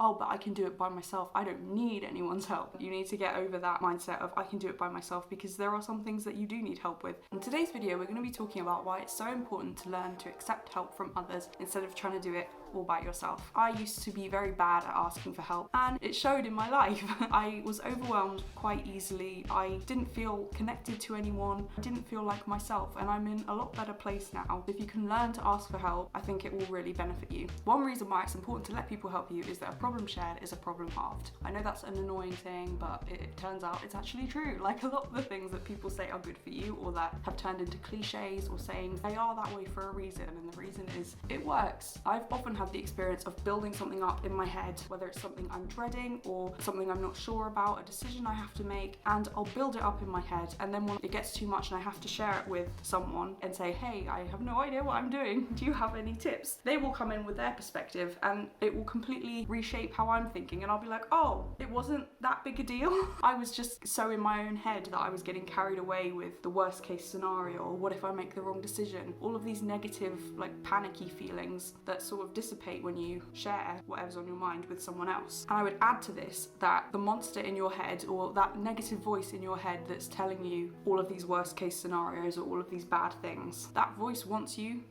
oh, but I can do it by myself. I don't need anyone's help. You need to get over that mindset of I can do it by myself, because there are some things that you do need help with. In today's video, we're going to be talking about why it's so important to learn to accept help from others instead of trying to do it all by yourself. I used to be very bad at asking for help, and it showed in my life. I was overwhelmed quite easily. I didn't feel connected to anyone. I didn't feel like myself, and I'm in a lot better place now. If you can learn to ask for help, I think it will really benefit you. One reason why it's important to let people help you is that a problem shared is a problem halved. I know that's an annoying thing, but it turns out it's actually true. Like, a lot of the things that people say are good for you or that have turned into cliches or sayings, they are that way for a reason, and the reason is it works. I've often had the experience of building something up in my head, whether it's something I'm dreading or something I'm not sure about, a decision I have to make, and I'll build it up in my head, and then when it gets too much and I have to share it with someone and say, hey, I have no idea what I'm doing, do you have any tips? They will come in with their perspective and it will completely reshape how I'm thinking, and I'll be like, oh, it wasn't that big a deal. I was just so in my own head that I was getting carried away with the worst case scenario, or what if I make the wrong decision? All of these negative, like, panicky feelings that sort of dissipate when you share whatever's on your mind with someone else. And I would add to this that the monster in your head, or that negative voice in your head that's telling you all of these worst case scenarios or all of these bad things, that voice wants you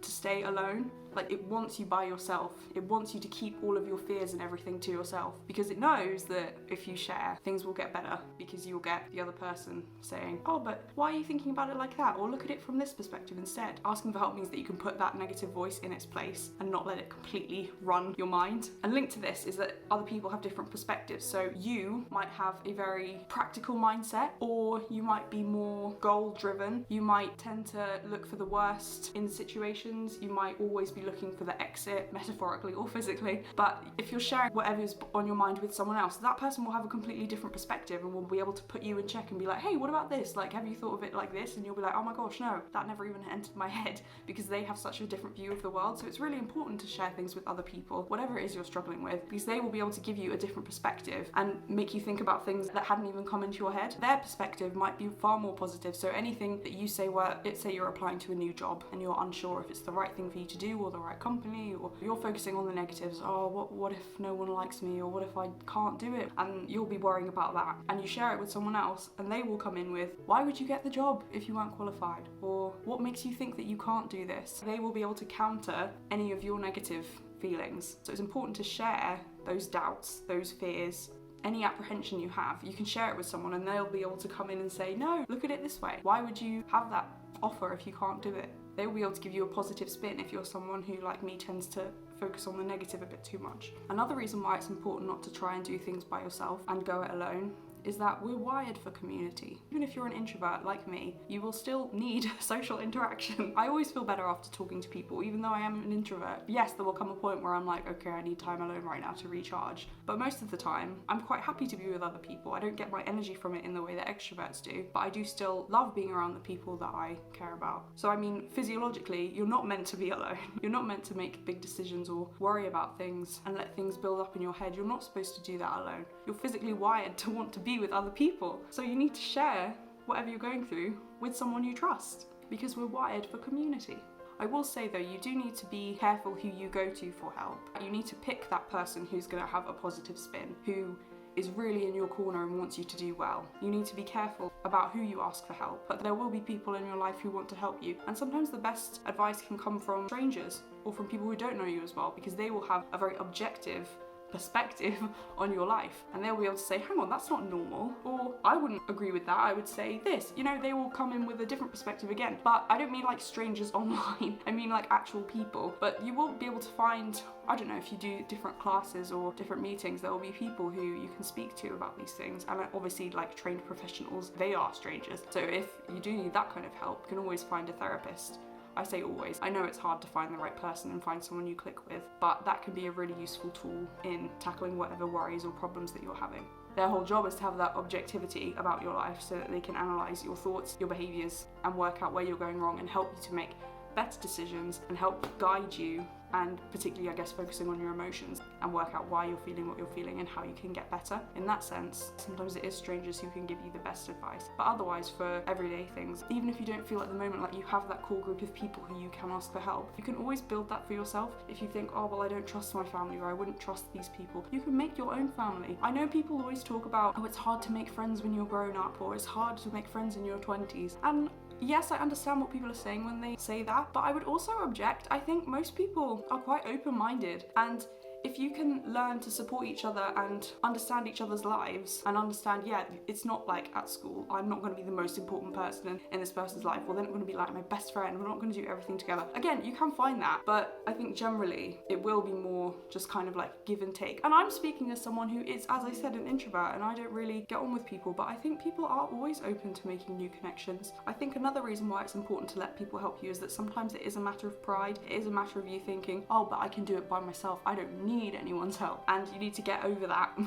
to stay alone. Like, it wants you by yourself. It wants you to keep all of your fears and everything to yourself, because it knows that if you share, things will get better, because you'll get the other person saying, oh, but why are you thinking about it like that? Or look at it from this perspective instead. Asking for help means that you can put that negative voice in its place and not let it completely run your mind. And linked to this is that other people have different perspectives. So you might have a very practical mindset, or you might be more goal driven. You might tend to look for the worst in situations. You might always be looking for the exit, metaphorically or physically. But if you're sharing whatever's on your mind with someone else, that person will have a completely different perspective and will be able to put you in check and be like, hey, what about this? Like, have you thought of it like this? And you'll be like, oh my gosh, no, that never even entered my head, because they have such a different view of the world. So it's really important to share things with other people, whatever it is you're struggling with, because they will be able to give you a different perspective and make you think about things that hadn't even come into your head. Their perspective might be far more positive. So anything that you say, where let's say you're applying to a new job and you're unsure if it's the right thing for you to do or the right company, or you're focusing on the negatives, oh, what if no one likes me, or what if I can't do it, and you'll be worrying about that, and you share it with someone else and they will come in with, why would you get the job if you weren't qualified, or what makes you think that you can't do this? They will be able to counter any of your negative feelings. So it's important to share those doubts, those fears, any apprehension you have. You can share it with someone and they'll be able to come in and say, no, look at it this way. Why would you have that offer if you can't do it? They will be able to give you a positive spin if you're someone who, like me, tends to focus on the negative a bit too much. Another reason why it's important not to try and do things by yourself and go it alone is that we're wired for community. Even if you're an introvert like me, you will still need social interaction. I always feel better after talking to people, even though I am an introvert. Yes, there will come a point where I'm like, okay, I need time alone right now to recharge. But most of the time, I'm quite happy to be with other people. I don't get my energy from it in the way that extroverts do, but I do still love being around the people that I care about. So I mean, physiologically, you're not meant to be alone. You're not meant to make big decisions or worry about things and let things build up in your head. You're not supposed to do that alone. You're physically wired to want to be with other people. So you need to share whatever you're going through with someone you trust, because we're wired for community. I will say though, you do need to be careful who you go to for help. You need to pick that person who's going to have a positive spin, who is really in your corner and wants you to do well. You need to be careful about who you ask for help, but there will be people in your life who want to help you. And sometimes the best advice can come from strangers or from people who don't know you as well, because they will have a very objective perspective on your life, and they'll be able to say, hang on, that's not normal, or I wouldn't agree with that, I would say this. You know, they will come in with a different perspective again. But I don't mean like strangers online, I mean like actual people. But you will be able to find, I don't know, if you do different classes or different meetings, there will be people who you can speak to about these things, and obviously like trained professionals, they are strangers. So if you do need that kind of help, you can always find a therapist. I say always. I know it's hard to find the right person and find someone you click with, but that can be a really useful tool in tackling whatever worries or problems that you're having. Their whole job is to have that objectivity about your life so that they can analyse your thoughts, your behaviours, and work out where you're going wrong and help you to make better decisions and help guide you, and particularly, I guess, focusing on your emotions and work out why you're feeling what you're feeling and how you can get better. In that sense, sometimes it is strangers who can give you the best advice. But otherwise, for everyday things, even if you don't feel at the moment like you have that core group of people who you can ask for help, you can always build that for yourself. If you think, oh, well, I don't trust my family, or I wouldn't trust these people, you can make your own family. I know people always talk about, oh, it's hard to make friends when you're grown up, or it's hard to make friends in your 20s. And yes, I understand what people are saying when they say that, but I would also object. I think most people are quite open-minded, and if you can learn to support each other and understand each other's lives and understand, yeah, it's not like at school, I'm not going to be the most important person in this person's life, or they're not going to be like my best friend, we're not going to do everything together. Again, you can find that, but I think generally it will be more just kind of like give and take. And I'm speaking as someone who is, as I said, an introvert, and I don't really get on with people, but I think people are always open to making new connections. I think another reason why it's important to let people help you is that sometimes it is a matter of pride. It is a matter of you thinking, oh, but I can do it by myself, I don't need anyone's help. And you need to get over that.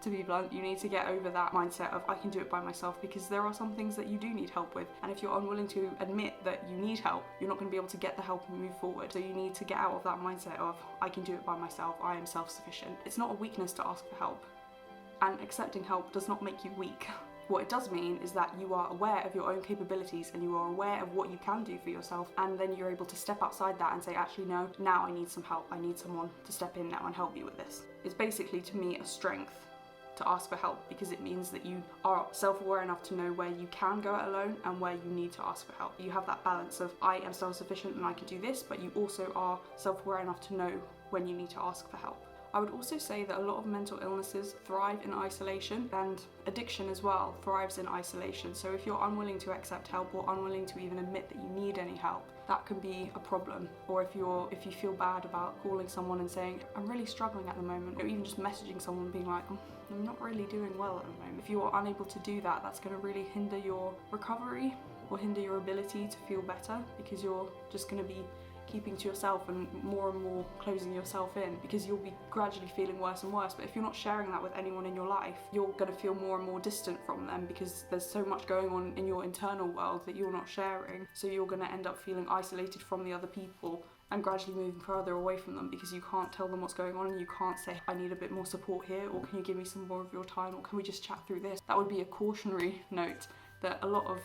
To be blunt, you need to get over that mindset of I can do it by myself, because there are some things that you do need help with, and if you're unwilling to admit that you need help, you're not going to be able to get the help and move forward. So you need to get out of that mindset of I can do it by myself, I am self-sufficient. It's not a weakness to ask for help, and accepting help does not make you weak. What it does mean is that you are aware of your own capabilities and you are aware of what you can do for yourself, and then you're able to step outside that and say, actually no, now I need some help, I need someone to step in now and help me with this. It's basically, to me, a strength to ask for help, because it means that you are self-aware enough to know where you can go it alone and where you need to ask for help. You have that balance of I am self-sufficient and I can do this, but you also are self-aware enough to know when you need to ask for help. I would also say that a lot of mental illnesses thrive in isolation, and addiction as well thrives in isolation. So if you're unwilling to accept help or unwilling to even admit that you need any help, that can be a problem. Or if you feel bad about calling someone and saying, I'm really struggling at the moment, or even just messaging someone being like, I'm not really doing well at the moment. If you are unable to do that, that's going to really hinder your recovery or hinder your ability to feel better, because you're just going to be keeping to yourself and more closing yourself in, because you'll be gradually feeling worse and worse. But if you're not sharing that with anyone in your life, you're going to feel more and more distant from them, because there's so much going on in your internal world that you're not sharing. So you're going to end up feeling isolated from the other people and gradually moving further away from them, because you can't tell them what's going on, and you can't say, I need a bit more support here, or can you give me some more of your time, or can we just chat through this? That would be a cautionary note that a lot of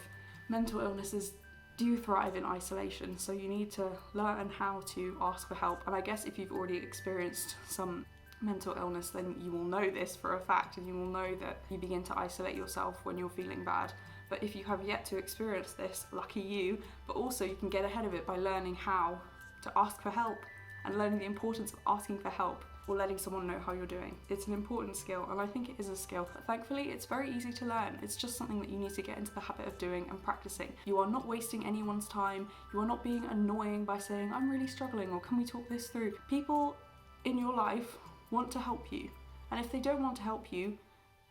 mental illnesses do thrive in isolation. So you need to learn how to ask for help. And I guess if you've already experienced some mental illness, then you will know this for a fact, and you will know that you begin to isolate yourself when you're feeling bad. But if you have yet to experience this, lucky you. But also you can get ahead of it by learning how to ask for help and learning the importance of asking for help, or letting someone know how you're doing. It's an important skill, and I think it is a skill. But thankfully, it's very easy to learn. It's just something that you need to get into the habit of doing and practicing. You are not wasting anyone's time. You are not being annoying by saying, I'm really struggling, or can we talk this through? People in your life want to help you. And if they don't want to help you,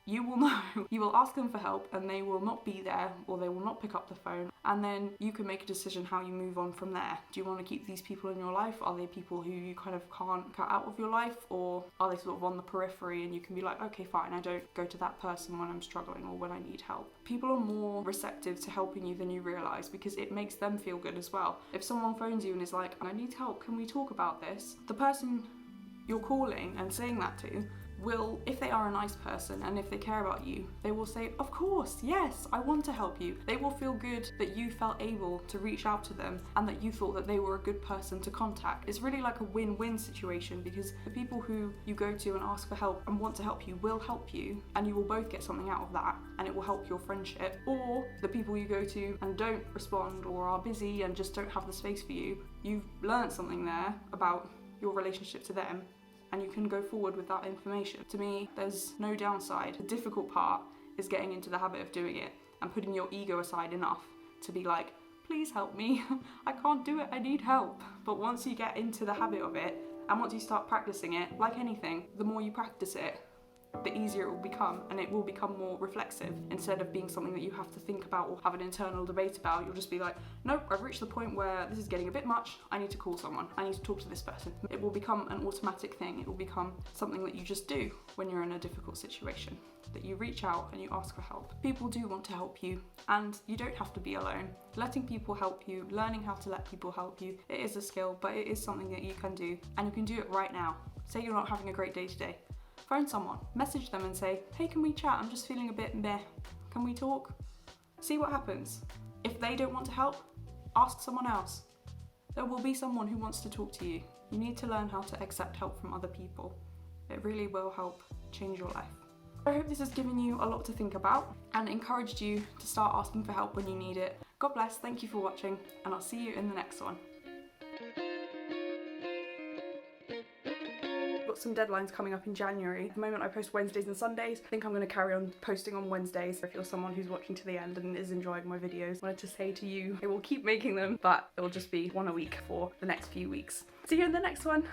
you will know. You will ask them for help and they will not be there, or they will not pick up the phone, and then you can make a decision how you move on from there. Do you want to keep these people in your life? Are they people who you kind of can't cut out of your life, or are they sort of on the periphery and you can be like, okay, fine, I don't go to that person when I'm struggling or when I need help. People are more receptive to helping you than you realise, because it makes them feel good as well. If someone phones you and is like, I need help, can we talk about this? The person you're calling and saying that to will, if they are a nice person and if they care about you, they will say, of course, yes, I want to help you. They will feel good that you felt able to reach out to them and that you thought that they were a good person to contact. It's really like a win-win situation, because the people who you go to and ask for help and want to help you will help you, and you will both get something out of that, and it will help your friendship. Or the people you go to and don't respond, or are busy and just don't have the space for you, you've learned something there about your relationship to them, and you can go forward with that information. To me, there's no downside. The difficult part is getting into the habit of doing it and putting your ego aside enough to be like, please help me, I can't do it, I need help. But once you get into the habit of it, and once you start practicing it, like anything, the more you practice it, the easier it will become, and it will become more reflexive. Instead of being something that you have to think about or have an internal debate about, you'll just be like, nope, I've reached the point where this is getting a bit much, I need to call someone, I need to talk to this person. It will become an automatic thing, it will become something that you just do when you're in a difficult situation, that you reach out and you ask for help. People do want to help you, and you don't have to be alone. Letting people help you, learning how to let people help you, it is a skill, but it is something that you can do, and you can do it right now. Say you're not having a great day today. Phone someone, message them and say, hey, can we chat? I'm just feeling a bit meh. Can we talk? See what happens. If they don't want to help, ask someone else. There will be someone who wants to talk to you. You need to learn how to accept help from other people. It really will help change your life. I hope this has given you a lot to think about and encouraged you to start asking for help when you need it. God bless, thank you for watching, and I'll see you in the next one. Got some deadlines coming up in January. At the moment I post Wednesdays and Sundays. I think I'm going to carry on posting on Wednesdays. If you're someone who's watching to the end and is enjoying my videos, I wanted to say to you, I will keep making them, but it will just be one a week for the next few weeks. See you in the next one.